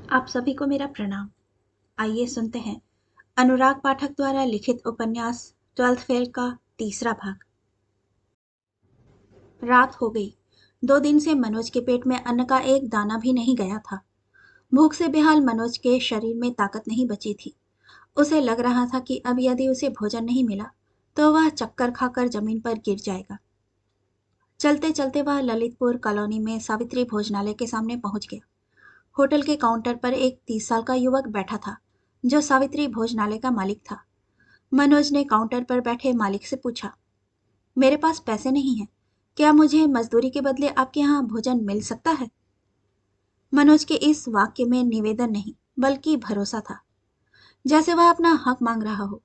आप सभी को मेरा प्रणाम। आइए सुनते हैं अनुराग पाठक द्वारा लिखित उपन्यास ट्वेल्थ फेल का तीसरा भाग। रात हो गई। 2 दिन से मनोज के पेट में अन्न का एक दाना भी नहीं गया था। भूख से बेहाल मनोज के शरीर में ताकत नहीं बची थी। उसे लग रहा था कि अब यदि उसे भोजन नहीं मिला तो वह चक्कर खाकर जमीन पर गिर जाएगा। चलते चलते वह ललितपुर कॉलोनी में सावित्री भोजनालय के सामने पहुंच गया। होटल के काउंटर पर एक 30 साल का युवक बैठा था जो सावित्री भोजनालय का मालिक था। मनोज ने काउंटर पर बैठे मालिक से पूछा, मेरे पास पैसे नहीं हैं, क्या मुझे मजदूरी के बदले आपके यहाँ भोजन मिल सकता है? मनोज के इस वाक्य में निवेदन नहीं बल्कि भरोसा था, जैसे वह अपना हक मांग रहा हो।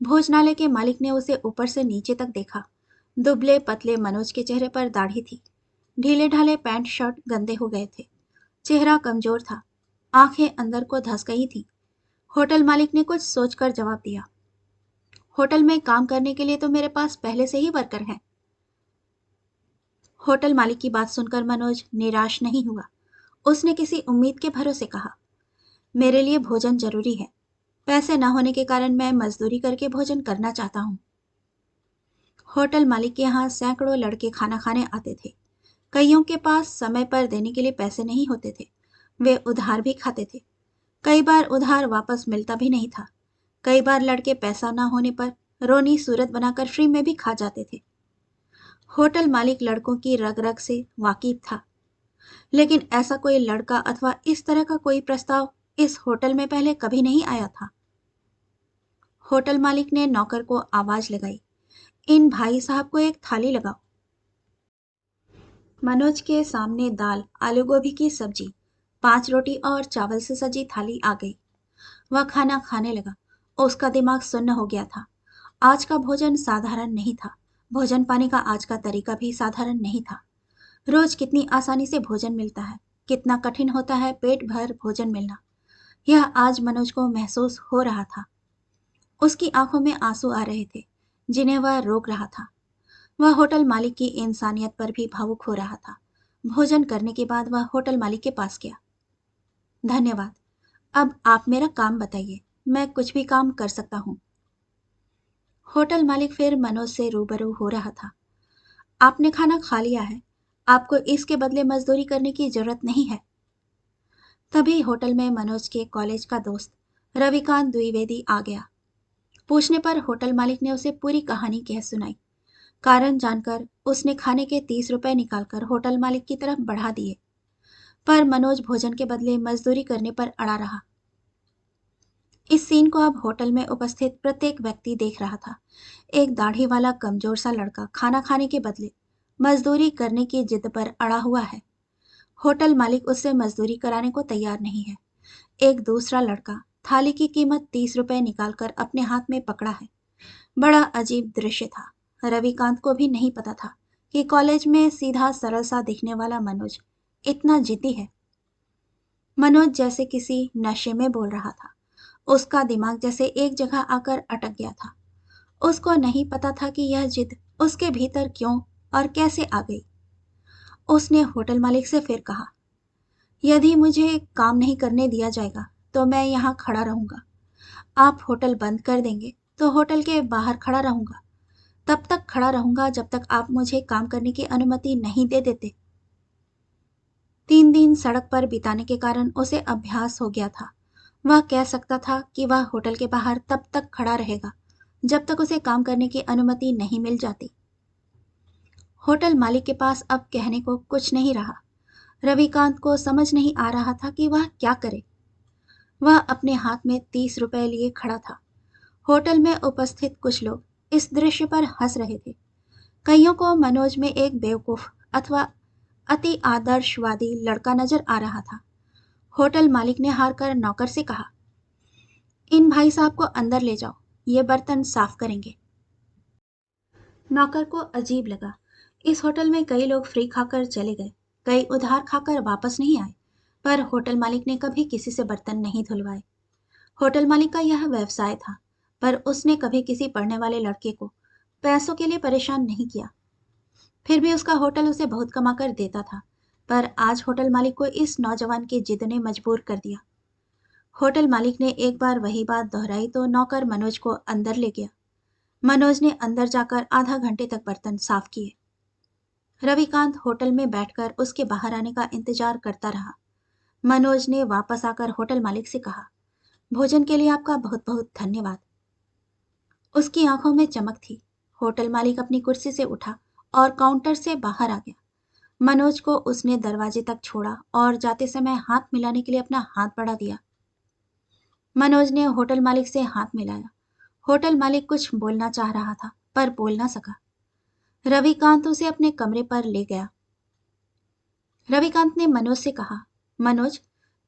भोजनालय के मालिक ने उसे ऊपर से नीचे तक देखा। दुबले पतले मनोज के चेहरे पर दाढ़ी थी। ढीले ढाले पैंट शर्ट गंदे हो गए थे। चेहरा कमजोर था। आंखें अंदर को धंस गई थी। होटल मालिक ने कुछ सोचकर जवाब दिया, होटल में काम करने के लिए तो मेरे पास पहले से ही वर्कर हैं। होटल मालिक की बात सुनकर मनोज निराश नहीं हुआ। उसने किसी उम्मीद के भरोसे कहा, मेरे लिए भोजन जरूरी है। पैसे न होने के कारण मैं मजदूरी करके भोजन करना चाहता हूँ। होटल मालिक के यहाँ सैकड़ों लड़के खाना खाने आते थे। कईयों के पास समय पर देने के लिए पैसे नहीं होते थे। वे उधार भी खाते थे। कई बार उधार वापस मिलता भी नहीं था। कई बार लड़के पैसा ना होने पर रोनी सूरत बनाकर फ्री में भी खा जाते थे। होटल मालिक लड़कों की रग रग से वाकिफ था, लेकिन ऐसा कोई लड़का अथवा इस तरह का कोई प्रस्ताव इस होटल में पहले कभी नहीं आया था। होटल मालिक ने नौकर को आवाज लगाई, इन भाई साहब को एक थाली लगाओ। मनोज के सामने दाल, आलू गोभी की सब्जी, 5 रोटी और चावल से सजी थाली आ गई। वह खाना खाने लगा। उसका दिमाग सुन्न हो गया था। आज का भोजन साधारण नहीं था। भोजन पाने का आज का तरीका भी साधारण नहीं था। रोज कितनी आसानी से भोजन मिलता है, कितना कठिन होता है पेट भर भोजन मिलना, यह आज मनोज को महसूस हो रहा था। उसकी आंखों में आंसू आ रहे थे, जिन्हें वह रोक रहा था। वह होटल मालिक की इंसानियत पर भी भावुक हो रहा था। भोजन करने के बाद वह होटल मालिक के पास गया। धन्यवाद। अब आप मेरा काम बताइए, मैं कुछ भी काम कर सकता हूँ। होटल मालिक फिर मनोज से रूबरू हो रहा था। आपने खाना खा लिया है, आपको इसके बदले मजदूरी करने की जरूरत नहीं है। तभी होटल में मनोज के कॉलेज का दोस्त रविकांत द्विवेदी आ गया। पूछने पर होटल मालिक ने उसे पूरी कहानी कह सुनाई। कारण जानकर उसने खाने के 30 रुपए निकालकर होटल मालिक की तरफ बढ़ा दिए, पर मनोज भोजन के बदले मजदूरी करने पर अड़ा रहा। इस सीन को अब होटल में उपस्थित प्रत्येक व्यक्ति देख रहा था। एक दाढ़ी वाला कमजोर सा लड़का खाना खाने के बदले मजदूरी करने की जिद पर अड़ा हुआ है। होटल मालिक उससे मजदूरी कराने को तैयार नहीं है। एक दूसरा लड़का थाली की कीमत 30 रुपए निकालकर अपने हाथ में पकड़ा है। बड़ा अजीब दृश्य था। रविकांत को भी नहीं पता था कि कॉलेज में सीधा सरल सा दिखने वाला मनोज इतना जिद्दी है। मनोज जैसे किसी नशे में बोल रहा था। उसका दिमाग जैसे एक जगह आकर अटक गया था। उसको नहीं पता था कि यह जिद उसके भीतर क्यों और कैसे आ गई। उसने होटल मालिक से फिर कहा, यदि मुझे काम नहीं करने दिया जाएगा तो मैं यहाँ खड़ा रहूंगा। आप होटल बंद कर देंगे तो होटल के बाहर खड़ा रहूंगा। तब तक खड़ा रहूंगा जब तक आप मुझे काम करने की अनुमति नहीं दे देते। 3 दिन सड़क पर बिताने के कारण उसे अभ्यास हो गया था। वह कह सकता था कि वह होटल के बाहर तब तक खड़ा रहेगा जब तक उसे काम करने की अनुमति नहीं मिल जाती। होटल मालिक के पास अब कहने को कुछ नहीं रहा। रविकांत को समझ नहीं आ रहा था कि वह क्या करे। वह अपने हाथ में 30 रुपए लिए खड़ा था। होटल में उपस्थित कुछ लोग इस दृश्य पर हंस रहे थे। कईयों को मनोज में एक बेवकूफ अथवा अति आदर्शवादी लड़का नजर आ रहा था। होटल मालिक ने हार कर नौकर से कहा, इन भाई साहब को अंदर ले जाओ, ये बर्तन साफ करेंगे। नौकर को अजीब लगा। इस होटल में कई लोग फ्री खाकर चले गए, कई उधार खाकर वापस नहीं आए, पर होटल मालिक ने कभी किसी से बर्तन नहीं धुलवाए। होटल मालिक का यह व्यवसाय था, पर उसने कभी किसी पढ़ने वाले लड़के को पैसों के लिए परेशान नहीं किया। फिर भी उसका होटल उसे बहुत कमाकर देता था। पर आज होटल मालिक को इस नौजवान की जिद ने मजबूर कर दिया। होटल मालिक ने एक बार वही बात दोहराई तो नौकर मनोज को अंदर ले गया। मनोज ने अंदर जाकर आधा घंटे तक बर्तन साफ किए। रविकांत होटल में बैठकर उसके बाहर आने का इंतजार करता रहा। मनोज ने वापस आकर होटल मालिक से कहा, भोजन के लिए आपका बहुत बहुत धन्यवाद। उसकी आंखों में चमक थी। होटल मालिक अपनी कुर्सी से उठा और काउंटर से बाहर आ गया। मनोज को उसने दरवाजे तक छोड़ा और जाते समय हाथ मिलाने के लिए अपना हाथ बढ़ा दिया। मनोज ने होटल मालिक से हाथ मिलाया। होटल मालिक कुछ बोलना चाह रहा था पर बोल ना सका। रविकांत उसे अपने कमरे पर ले गया। रविकांत ने मनोज से कहा, मनोज,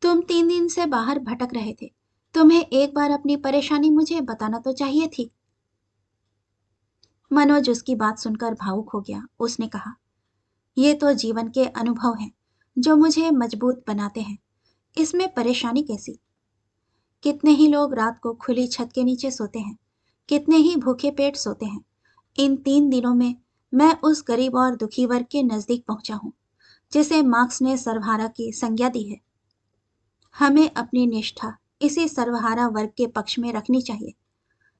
तुम 3 दिन से बाहर भटक रहे थे। तुम्हें एक बार अपनी परेशानी मुझे बताना तो चाहिए थी। मनोज उसकी बात सुनकर भावुक हो गया। उसने कहा, ये तो जीवन के अनुभव हैं जो मुझे मजबूत बनाते हैं। इसमें परेशानी कैसी? कितने ही लोग रात को खुली छत के नीचे सोते हैं, कितने ही भूखे पेट सोते हैं। इन 3 दिनों में मैं उस गरीब और दुखी वर्ग के नजदीक पहुंचा हूं जिसे मार्क्स ने सर्वहारा की संज्ञा दी है। हमें अपनी निष्ठा इसी सर्वहारा वर्ग के पक्ष में रखनी चाहिए।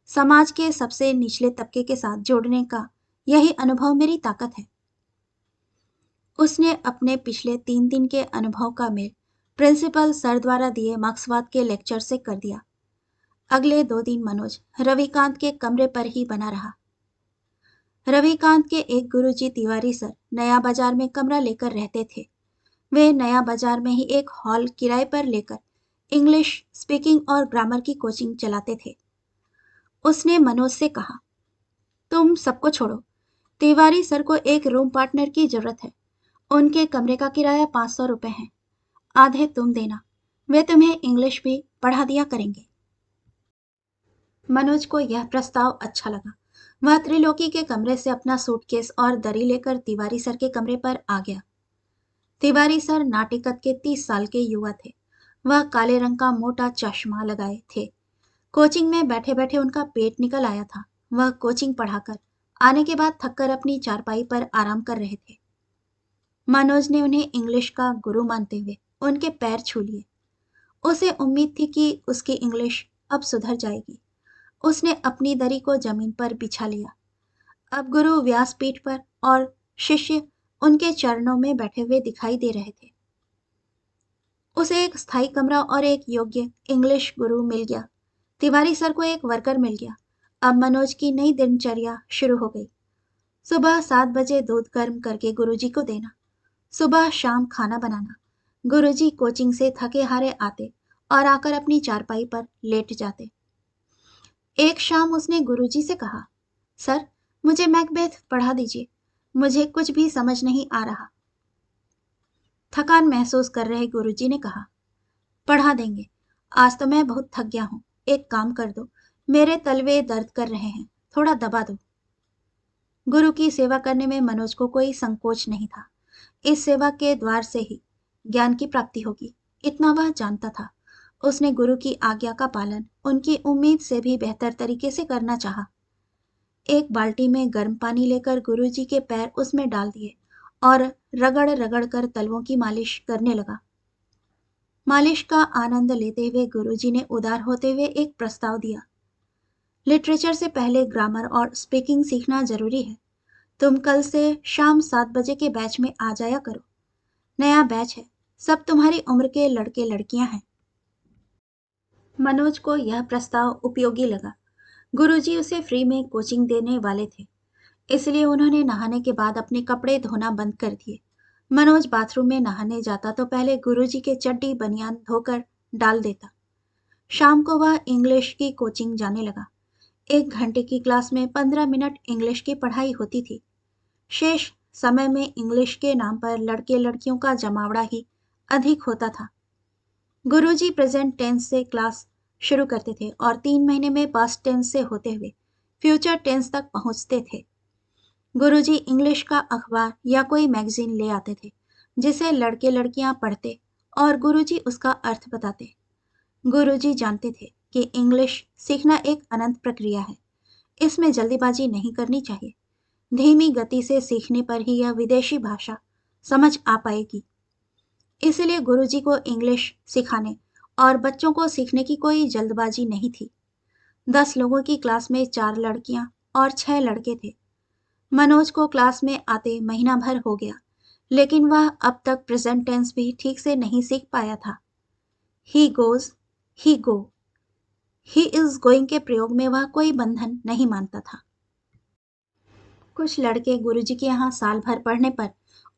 समाज के सबसे निचले तबके के साथ जोड़ने का यही अनुभव मेरी ताकत है। उसने अपने पिछले 3 दिन के अनुभव का मेल प्रिंसिपल सर द्वारा दिए मार्क्सवाद के लेक्चर से कर दिया। अगले 2 दिन मनोज रविकांत के कमरे पर ही बना रहा। रविकांत के एक गुरुजी तिवारी सर नया बाजार में कमरा लेकर रहते थे। वे नया बाजार में ही एक हॉल किराए पर लेकर इंग्लिश स्पीकिंग और ग्रामर की कोचिंग चलाते थे। उसने मनोज से कहा, तुम सबको छोड़ो, तिवारी सर को एक रूम पार्टनर की जरूरत है। उनके कमरे का किराया 500 रुपए है। आधे तुम देना, वे तुम्हें इंग्लिश भी पढ़ा दिया करेंगे। मनोज को यह प्रस्ताव अच्छा लगा। वह त्रिलोकी के कमरे से अपना सूटकेस और दरी लेकर तिवारी सर के कमरे पर आ गया। तिवारी सर नाटिकत के 30 साल के युवा थे। वह काले रंग का मोटा चश्मा लगाए थे। कोचिंग में बैठे बैठे उनका पेट निकल आया था। वह कोचिंग पढ़ाकर आने के बाद थककर अपनी चारपाई पर आराम कर रहे थे। मनोज ने उन्हें इंग्लिश का गुरु मानते हुए उनके पैर छू लिए। उसे उम्मीद थी कि उसकी इंग्लिश अब सुधर जाएगी। उसने अपनी दरी को जमीन पर बिछा लिया। अब गुरु व्यासपीठ पर और शिष्य उनके चरणों में बैठे हुए दिखाई दे रहे थे। उसे एक स्थायी कमरा और एक योग्य इंग्लिश गुरु मिल गया। तिवारी सर को एक वर्कर मिल गया। अब मनोज की नई दिनचर्या शुरू हो गई। सुबह 7 बजे दूध गर्म करके गुरुजी को देना। सुबह शाम खाना बनाना। गुरुजी कोचिंग से थके हारे आते और आकर अपनी चारपाई पर लेट जाते। एक शाम उसने गुरुजी से कहा, सर, मुझे मैकबेथ पढ़ा दीजिए। मुझे कुछ भी समझ नहीं आ रहा। थकान महसूस कर रहे गुरुजी ने कहा, पढ़ा देंगे। आज तो मैं बहुत थक गया हूं। एक काम कर दो, मेरे तलवे दर्द कर रहे हैं, थोड़ा दबा दो। गुरु की सेवा करने में मनोज को कोई संकोच नहीं था। इस सेवा के द्वार से ही ज्ञान की प्राप्ति होगी, इतना वह जानता था। उसने गुरु की आज्ञा का पालन उनकी उम्मीद से भी बेहतर तरीके से करना चाहा। एक बाल्टी में गर्म पानी लेकर गुरुजी के पैर उसमें डाल दिए और रगड़ रगड़ कर तलवों की मालिश करने लगा। मालिश का आनंद लेते हुए गुरुजी ने उदार होते हुए एक प्रस्ताव दिया। लिटरेचर से पहले ग्रामर और स्पीकिंग सीखना जरूरी है। तुम कल से शाम 7 बजे के बैच में आ जाया करो। नया बैच है, सब तुम्हारी उम्र के लड़के लड़कियां हैं। मनोज को यह प्रस्ताव उपयोगी लगा। गुरुजी उसे फ्री में कोचिंग देने वाले थे, इसलिए उन्होंने नहाने के बाद अपने कपड़े धोना बंद कर दिए। मनोज बाथरूम में नहाने जाता तो पहले गुरुजी के चड्डी बनियान धोकर डाल देता। शाम को वह इंग्लिश की कोचिंग जाने लगा। 1 घंटे की क्लास में 15 मिनट इंग्लिश की पढ़ाई होती थी। शेष समय में इंग्लिश के नाम पर लड़के लड़कियों का जमावड़ा ही अधिक होता था। गुरुजी प्रेजेंट टेंस से क्लास शुरू करते थे और 3 महीने में पास्ट टेंस से होते हुए फ्यूचर टेंस तक पहुंचते थे। गुरुजी इंग्लिश का अखबार या कोई मैगजीन ले आते थे जिसे लड़के लड़कियां पढ़ते और गुरुजी उसका अर्थ बताते। गुरुजी जानते थे कि इंग्लिश सीखना एक अनंत प्रक्रिया है। इसमें जल्दीबाजी नहीं करनी चाहिए। धीमी गति से सीखने पर ही यह विदेशी भाषा समझ आ पाएगी। इसीलिए गुरुजी को इंग्लिश सिखाने और बच्चों को सीखने की कोई जल्दबाजी नहीं थी। 10 लोगों की क्लास में 4 लड़कियां और 6 लड़के थे। मनोज को क्लास में आते महीना भर हो गया, लेकिन वह अब तक प्रेजेंट टेंस भी ठीक से नहीं सीख पाया था। He goes, he go, he is going के प्रयोग में वह कोई बंधन नहीं मानता था। कुछ लड़के गुरुजी के यहाँ साल भर पढ़ने पर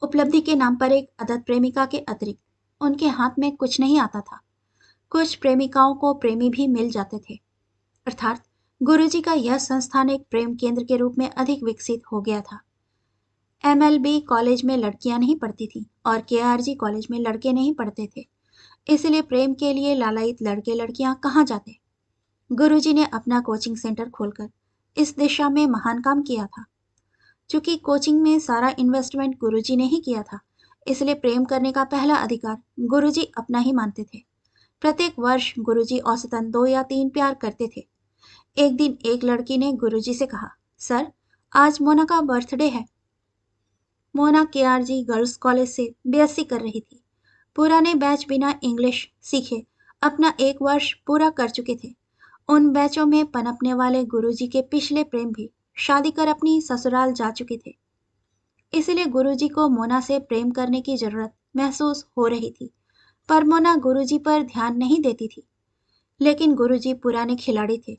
उपलब्धि के नाम पर एक अदत्त प्रेमिका के अतिरिक्त उनके हाथ में कुछ नहीं आता था। कुछ प्रेमिकाओं को प्रेमी भी मिल जाते थे। अर्थात गुरुजी का यह संस्थान एक प्रेम केंद्र के रूप में अधिक विकसित हो गया था। एमएलबी कॉलेज में लड़कियां नहीं पढ़ती थीं और केआरजी कॉलेज में लड़के नहीं पढ़ते थे। इसलिए प्रेम के लिए लालायित लड़के लड़कियां कहाँ जाते। गुरुजी ने अपना कोचिंग सेंटर खोलकर इस दिशा में महान काम किया था। चूंकि कोचिंग में सारा इन्वेस्टमेंट गुरुजी ने ही किया था, इसलिए प्रेम करने का पहला अधिकार गुरुजी अपना ही मानते थे। प्रत्येक वर्ष गुरुजी औसतन 2 या 3 प्यार करते थे। एक दिन एक लड़की ने गुरुजी से कहा, सर, आज मोना का बर्थडे है। मोना केआरजी गर्ल्स कॉलेज से बीएससी कर रही थी। पुराने बैच बिना इंग्लिश सीखे अपना 1 वर्ष पूरा कर चुके थे। उन बैचों में पनपने वाले गुरुजी के पिछले प्रेम भी शादी कर अपनी ससुराल जा चुके थे। इसलिए गुरुजी को मोना से प्रेम करने की जरूरत महसूस हो रही थी, पर मोना गुरुजी पर ध्यान नहीं देती थी। लेकिन गुरुजी पुराने खिलाड़ी थे।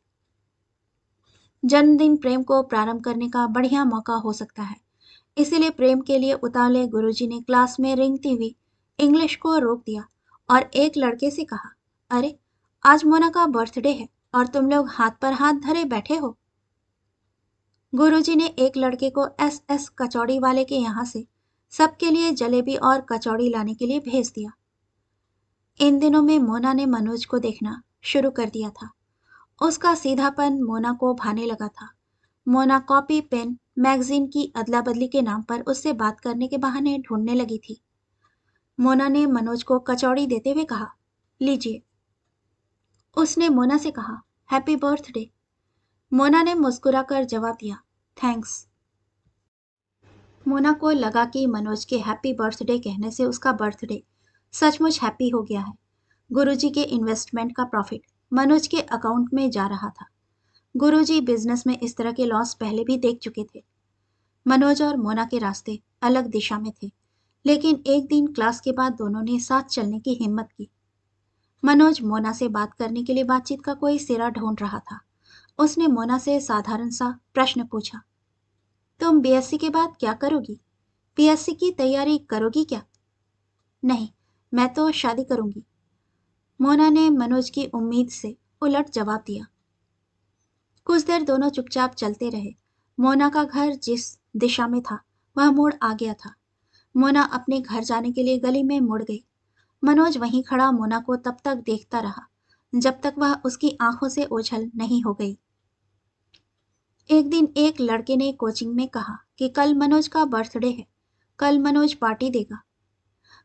जन्मदिन प्रेम को प्रारंभ करने का बढ़िया मौका हो सकता है। इसीलिए प्रेम के लिए उतावले गुरुजी ने क्लास में रेंगती हुई इंग्लिश को रोक दिया और एक लड़के से कहा, अरे, आज मोना का बर्थडे है और तुम लोग हाथ पर हाथ धरे बैठे हो। गुरुजी ने एक लड़के को एस कचौड़ी वाले के यहाँ से सबके लिए जलेबी और कचौड़ी लाने के लिए भेज दिया। इन दिनों में मोना ने मनोज को देखना शुरू कर दिया था। उसका सीधापन मोना को भाने लगा था। मोना कॉपी, पेन, मैगजीन की अदला बदली के नाम पर उससे बात करने के बहाने ढूंढने लगी थी। मोना ने मनोज को कचौड़ी देते हुए कहा, लीजिए। उसने मोना से कहा, हैप्पी बर्थडे। मोना ने मुस्कुराकर जवाब दिया, थैंक्स। मोना को लगा कि मनोज के हैप्पी बर्थडे कहने से उसका बर्थडे सचमुच हैप्पी हो गया है। गुरुजी के इन्वेस्टमेंट का प्रॉफिट मनोज के अकाउंट में जा रहा था। गुरुजी बिजनेस में इस तरह के लॉस पहले भी देख चुके थे। मनोज और मोना के रास्ते अलग दिशा में थे, लेकिन एक दिन क्लास के बाद दोनों ने साथ चलने की हिम्मत की। मनोज मोना से बात करने के लिए बातचीत का कोई सिरा ढूंढ रहा था। उसने मोना से साधारण सा प्रश्न पूछा, तुम बीएससी के बाद क्या करोगी? पीएससी की तैयारी करोगी क्या? नहीं, मैं तो शादी करूंगी। मोना ने मनोज की उम्मीद से उलट जवाब दिया। कुछ देर दोनों चुपचाप चलते रहे। मोना का घर जिस दिशा में था वह मोड़ आ गया था। मोना अपने घर जाने के लिए गली में मुड़ गई। मनोज वहीं खड़ा मोना को तब तक देखता रहा जब तक वह उसकी आंखों से ओझल नहीं हो गई। एक दिन एक लड़के ने कोचिंग में कहा कि कल मनोज का बर्थडे है, कल मनोज पार्टी देगा।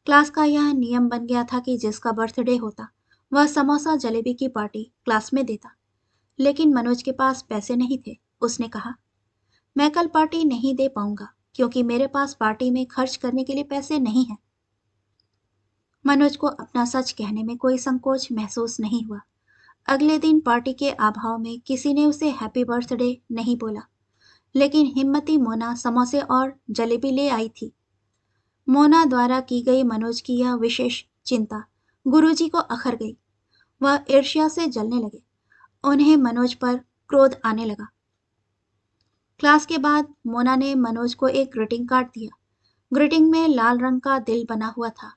क्लास का यह नियम बन गया था कि जिसका बर्थडे होता वह समोसा जलेबी की पार्टी क्लास में देता। लेकिन मनोज के पास पैसे नहीं थे। उसने कहा, मैं कल पार्टी नहीं दे पाऊंगा क्योंकि मेरे पास पार्टी में खर्च करने के लिए पैसे नहीं हैं। मनोज को अपना सच कहने में कोई संकोच महसूस नहीं हुआ। अगले दिन पार्टी के अभाव में किसी ने उसे हैप्पी बर्थडे नहीं बोला, लेकिन हिम्मती मोना समोसे और जलेबी ले आई थी। मोना द्वारा की गई मनोज की यह विशेष चिंता गुरुजी को अखर गई। वह ईर्ष्या से जलने लगे। उन्हें मनोज पर क्रोध आने लगा। क्लास के बाद मोना ने मनोज को एक ग्रीटिंग कार्ड दिया। ग्रीटिंग में लाल रंग का दिल बना हुआ था,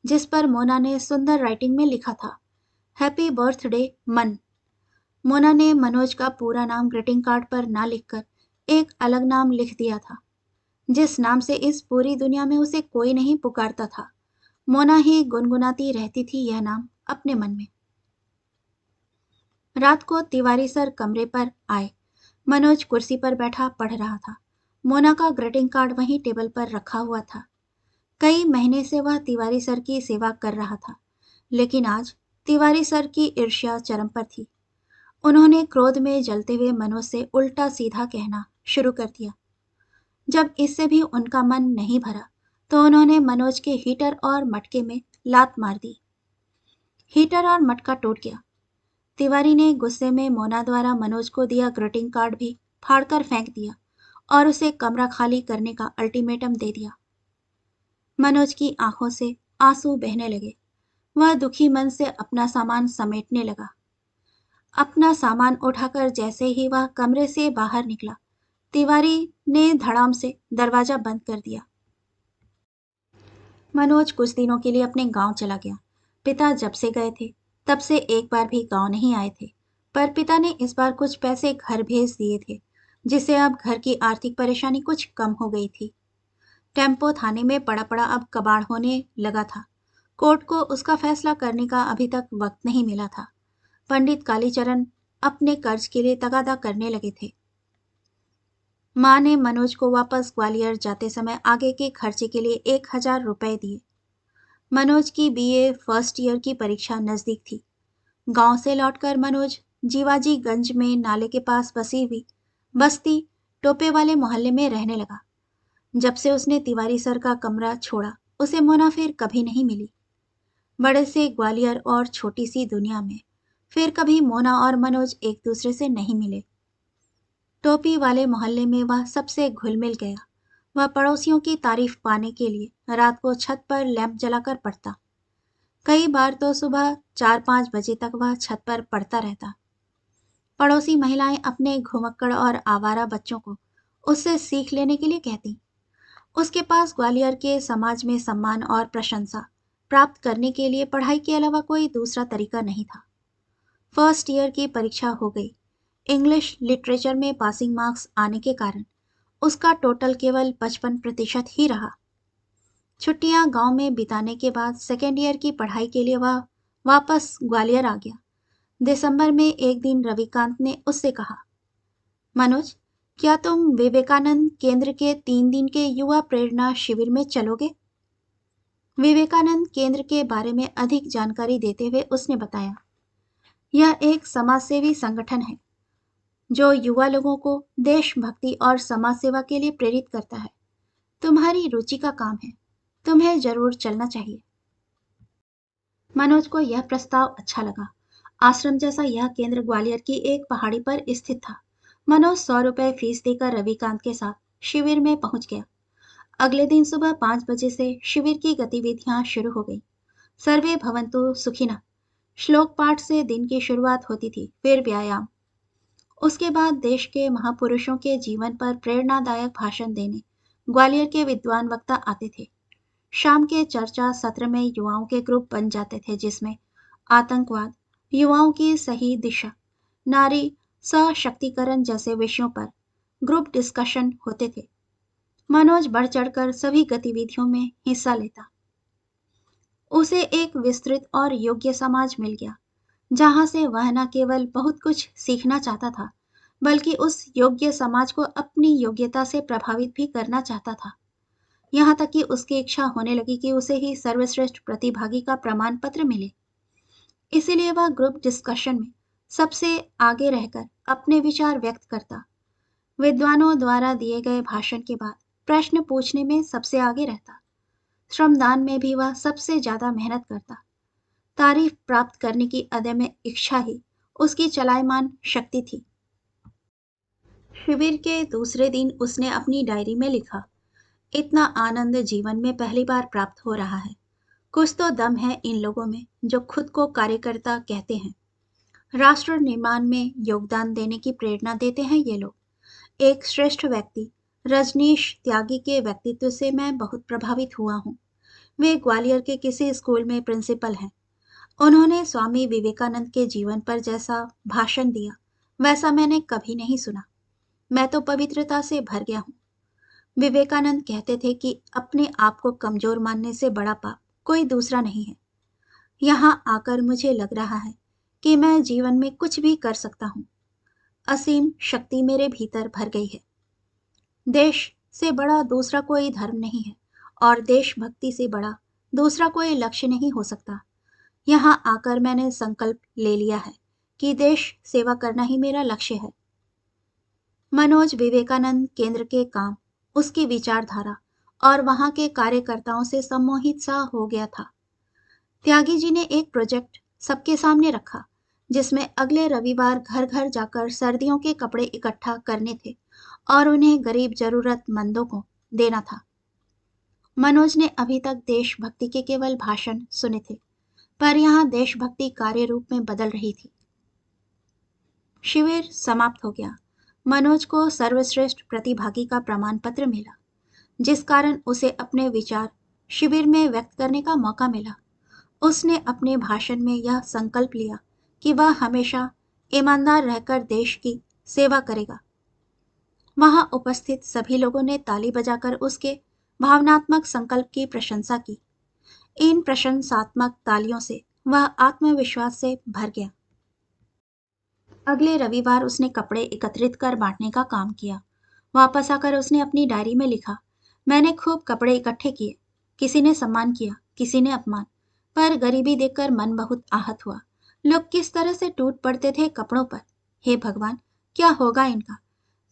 जिस पर मोना ने सुंदर राइटिंग में लिखा था, हैप्पी बर्थडे मन। मोना ने मनोज का पूरा नाम ग्रीटिंग कार्ड पर ना लिखकर एक अलग नाम लिख दिया था, जिस नाम से इस पूरी दुनिया में उसे कोई नहीं पुकारता था। मोना ही गुनगुनाती रहती थी यह नाम अपने मन में। रात को तिवारी सर कमरे पर आए। मनोज कुर्सी पर बैठा पढ़ रहा था। मोना का ग्रीटिंग कार्ड वहीं टेबल पर रखा हुआ था। कई महीने से वह तिवारी सर की सेवा कर रहा था, लेकिन आज तिवारी सर की ईर्ष्या चरम पर थी। उन्होंने क्रोध में जलते हुए मनोज से उल्टा सीधा कहना शुरू कर दिया। जब इससे भी उनका मन नहीं भरा तो उन्होंने मनोज के हीटर और मटके में लात मार दी। हीटर और मटका टूट गया। तिवारी ने गुस्से में मोना द्वारा मनोज को दिया ग्रीटिंग कार्ड भी फाड़कर फेंक दिया और उसे कमरा खाली करने का अल्टीमेटम दे दिया। मनोज की आंखों से आंसू बहने लगे। वह दुखी मन से अपना सामान समेटने लगा। अपना सामान उठाकर जैसे ही वह कमरे से बाहर निकला, तिवारी ने धड़ाम से दरवाजा बंद कर दिया। मनोज कुछ दिनों के लिए अपने गांव चला गया। पिता जब से गए थे तब से एक बार भी गांव नहीं आए थे, पर पिता ने इस बार कुछ पैसे घर भेज दिए थे, जिससे अब घर की आर्थिक परेशानी कुछ कम हो गई थी। टेम्पो थाने में पड़ा पड़ा अब कबाड़ होने लगा था। कोर्ट को उसका फैसला करने का अभी तक वक्त नहीं मिला था। पंडित कालीचरण अपने कर्ज के लिए तगादा करने लगे थे। माँ ने मनोज को वापस ग्वालियर जाते समय आगे के खर्चे के लिए 1,000 रुपए दिए। मनोज की बीए फर्स्ट ईयर की परीक्षा नजदीक थी। गांव से लौटकर मनोज जीवाजीगंज में नाले के पास बसी हुई बस्ती टोपे वाले मोहल्ले में रहने लगा। जब से उसने तिवारी सर का कमरा छोड़ा, उसे मोना फिर कभी नहीं मिली। बड़े से ग्वालियर और छोटी सी दुनिया में फिर कभी मोना और मनोज एक दूसरे से नहीं मिले। टोपी वाले मोहल्ले में वह सबसे घुल मिल गया। वह पड़ोसियों की तारीफ पाने के लिए रात को छत पर लैंप जलाकर पढ़ता। कई बार तो सुबह 4-5 बजे तक वह छत पर पढ़ता रहता। पड़ोसी महिलाएं अपने घुमक्कड़ और आवारा बच्चों को उससे सीख लेने के लिए कहती। उसके पास ग्वालियर के समाज में सम्मान और प्रशंसा प्राप्त करने के लिए पढ़ाई के अलावा कोई दूसरा तरीका नहीं था। फर्स्ट ईयर की परीक्षा हो गई। इंग्लिश लिटरेचर में पासिंग मार्क्स आने के कारण उसका टोटल केवल 55% ही रहा। छुट्टियां गांव में बिताने के बाद सेकेंड ईयर की पढ़ाई के लिए वह वापस ग्वालियर आ गया। दिसंबर में एक दिन रविकांत ने उससे कहा, मनोज, क्या तुम विवेकानंद केंद्र के 3 दिन के युवा प्रेरणा शिविर में चलोगे? विवेकानंद केंद्र के बारे में अधिक जानकारी देते हुए उसने बताया, यह एक समाजसेवी संगठन है जो युवा लोगों को देशभक्ति और समाज सेवा के लिए प्रेरित करता है। तुम्हारी रुचि का काम है, तुम्हें जरूर चलना चाहिए। मनोज को यह प्रस्ताव अच्छा लगा। आश्रम जैसा यह केंद्र ग्वालियर की एक पहाड़ी पर स्थित था। मनोज 100 रुपए फीस देकर रविकांत के साथ शिविर में पहुंच गया। अगले दिन सुबह 5 बजे से शिविर की गतिविधियां शुरू हो गई। सर्वे भवन्तु सुखिनः श्लोक पाठ से दिन की शुरुआत होती थी, फिर व्यायाम। उसके बाद देश के महापुरुषों के जीवन पर प्रेरणादायक भाषण देने ग्वालियर के विद्वान वक्ता आते थे। शाम के चर्चा सत्र में युवाओं के ग्रुप बन जाते थे, जिसमें आतंकवाद, युवाओं की सही दिशा, नारी सशक्तिकरण जैसे विषयों पर ग्रुप डिस्कशन होते थे। मनोज बढ़ चढ़कर सभी गतिविधियों में हिस्सा लेता। उसे एक विस्तृत और योग्य समाज मिल गया, जहां से वह न केवल बहुत कुछ सीखना चाहता था, बल्कि उस योग्य समाज को अपनी योग्यता से प्रभावित भी करना चाहता था। यहाँ तक कि उसकी इच्छा होने लगी कि उसे ही सर्वश्रेष्ठ प्रतिभागी का प्रमाण पत्र मिले। इसीलिए वह ग्रुप डिस्कशन में सबसे आगे रहकर अपने विचार व्यक्त करता। विद्वानों द्वारा दिए गए भाषण के बाद प्रश्न पूछने में सबसे आगे रहता। श्रमदान में भी वह सबसे ज्यादा मेहनत करता। तारीफ प्राप्त करने की अदम्य इच्छा ही उसकी चलायमान शक्ति थी। शिविर के दूसरे दिन उसने अपनी डायरी में लिखा, इतना आनंद जीवन में पहली बार प्राप्त हो रहा है। कुछ तो दम है इन लोगों में जो खुद को कार्यकर्ता कहते हैं। राष्ट्र निर्माण में योगदान देने की प्रेरणा देते हैं ये लोग। एक श्रेष्ठ व्यक्ति रजनीश त्यागी के व्यक्तित्व से मैं बहुत प्रभावित हुआ हूँ। वे ग्वालियर के किसी स्कूल में प्रिंसिपल हैं। उन्होंने स्वामी विवेकानंद के जीवन पर जैसा भाषण दिया, वैसा मैंने कभी नहीं सुना। मैं तो पवित्रता से भर गया हूँ। विवेकानंद कहते थे कि अपने आप को कमजोर मानने से बड़ा पाप कोई दूसरा नहीं है। यहाँ आकर मुझे लग रहा है कि मैं जीवन में कुछ भी कर सकता हूँ। असीम शक्ति मेरे भीतर भर गई है। देश से बड़ा दूसरा कोई धर्म नहीं है और देशभक्ति से बड़ा दूसरा कोई लक्ष्य नहीं हो सकता। यहाँ आकर मैंने संकल्प ले लिया है कि देश सेवा करना ही मेरा लक्ष्य है। मनोज विवेकानंद केंद्र के काम, उसकी विचारधारा और वहां के कार्यकर्ताओं से सम्मोहित सा हो गया था। त्यागी जी ने एक प्रोजेक्ट सबके सामने रखा, जिसमें अगले रविवार घर घर जाकर सर्दियों के कपड़े इकट्ठा करने थे और उन्हें गरीब जरूरतमंदों को देना था। मनोज ने अभी तक देशभक्ति के केवल भाषण सुने थे, पर यहाँ देशभक्ति कार्य रूप में बदल रही थी। शिविर समाप्त हो गया। मनोज को सर्वश्रेष्ठ प्रतिभागी का प्रमाण पत्र मिला, जिस कारण उसे अपने विचार शिविर में व्यक्त करने का मौका मिला। उसने अपने भाषण में यह संकल्प लिया कि वह हमेशा ईमानदार रहकर देश की सेवा करेगा। वहां उपस्थित सभी लोगों ने ताली बजाकर उसके भावनात्मक संकल्प की प्रशंसा की। इन प्रशंसात्मक तालियों से वह आत्मविश्वास से भर गया। अगले रविवार उसने कपड़े एकत्रित कर बांटने का काम किया। वापस आकर उसने अपनी डायरी में लिखा, मैंने खूब कपड़े इकट्ठे किए। किसी ने सम्मान किया, किसी ने अपमान, पर गरीबी देखकर मन बहुत आहत हुआ। लोग किस तरह से टूट पड़ते थे कपड़ों पर। हे भगवान, क्या होगा इनका।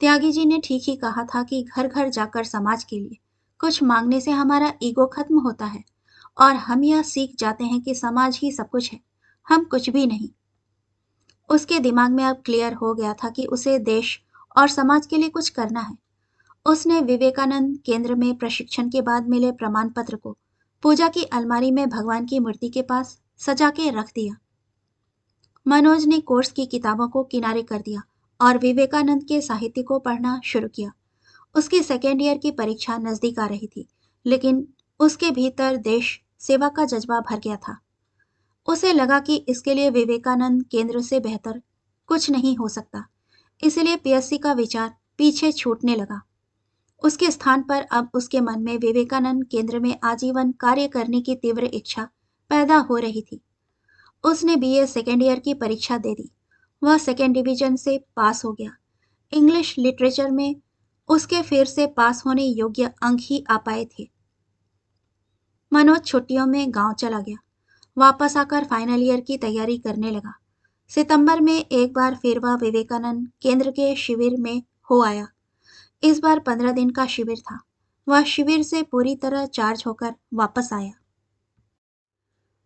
त्यागी जी ने ठीक ही कहा था कि घर घर जाकर समाज के लिए कुछ मांगने से हमारा ईगो खत्म होता है और हम यह सीख जाते हैं कि समाज ही सब कुछ है, हम कुछ भी नहीं। उसके दिमाग में अब क्लियर हो गया था कि उसे देश और समाज के लिए कुछ करना है। उसने विवेकानंद केंद्र में प्रशिक्षण के बाद मिले प्रमाण पत्र को पूजा की अलमारी में भगवान की मूर्ति के पास सजा के रख दिया। मनोज ने कोर्स की किताबों को किनारे कर दिया और विवेकानंद के साहित्य को पढ़ना शुरू किया। उसकी सेकेंड ईयर की परीक्षा नजदीक आ रही थी, लेकिन उसके भीतर देश सेवा का जज्बा भर गया था। उसे लगा कि इसके लिए विवेकानंद केंद्र से बेहतर कुछ नहीं हो सकता, इसलिए पीएससी का विचार पीछे छूटने लगा। उसके स्थान पर अब उसके मन में विवेकानंद केंद्र में आजीवन कार्य करने की तीव्र इच्छा पैदा हो रही थी। उसने बीए सेकेंड ईयर की परीक्षा दे दी। वह सेकेंड डिवीजन से पास हो गया। इंग्लिश लिटरेचर में उसके फिर से पास होने योग्य अंक ही आ पाए थे। मनोज छुट्टियों में गांव चला गया। वापस आकर फाइनल ईयर की तैयारी करने लगा। सितंबर में एक बार फिर वह विवेकानंद केंद्र के शिविर में हो आया। इस बार 15 दिन का शिविर था। वह शिविर से पूरी तरह चार्ज होकर वापस आया।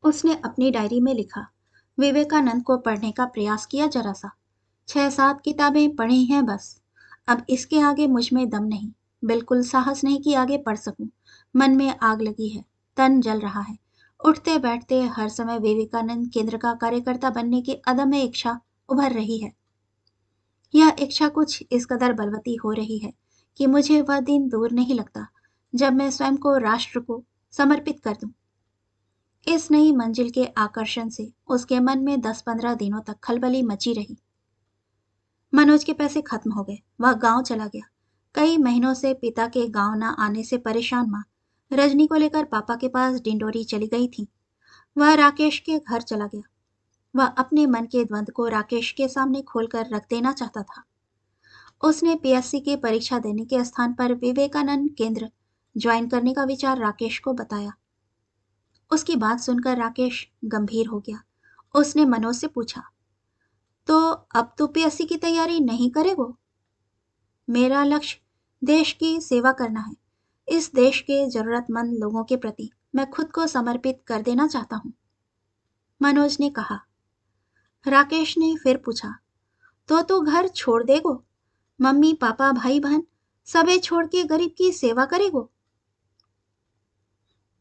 उसने अपनी डायरी में लिखा, विवेकानंद को पढ़ने का प्रयास किया जरा सा। 6-7 किताबें पढ़ी हैं बस। अब इसके आगे मुझ में दम नहीं, बिल्कुल साहस नहीं कि आगे पढ़ सकूं। मन में आग लगी है, तन जल रहा है। उठते बैठते हर समय विवेकानंद केंद्र का कार्यकर्ता बनने की अदम्य इच्छा उभर रही है। यह इच्छा कुछ इस कदर बलवती हो रही है कि मुझे वह दिन दूर नहीं लगता जब मैं स्वयं को राष्ट्र को समर्पित कर दूं। इस नई मंजिल के आकर्षण से उसके मन में 10-15 दिनों तक खलबली मची रही। मनोज के पैसे खत्म हो गए। वह गांव चला गया। कई महीनों से पिता के गांव न आने से परेशान माँ रजनी को लेकर पापा के पास डिंडोरी चली गई थी। वह राकेश के घर चला गया। वह अपने मन के द्वंद को राकेश के सामने खोलकर रख देना चाहता था। उसने पीएससी की परीक्षा देने के स्थान पर विवेकानंद केंद्र ज्वाइन करने का विचार राकेश को बताया। उसकी बात सुनकर राकेश गंभीर हो गया। उसने मनोज से पूछा, तो अब तो पीएससी की तैयारी नहीं करेगो? मेरा लक्ष्य देश की सेवा करना है। इस देश के जरूरतमंद लोगों के प्रति मैं खुद को समर्पित कर देना चाहता हूँ, मनोज ने कहा। राकेश ने फिर पूछा, तो तू घर छोड़ देगो? मम्मी पापा भाई बहन सबे छोड़ के गरीब की सेवा करेगो?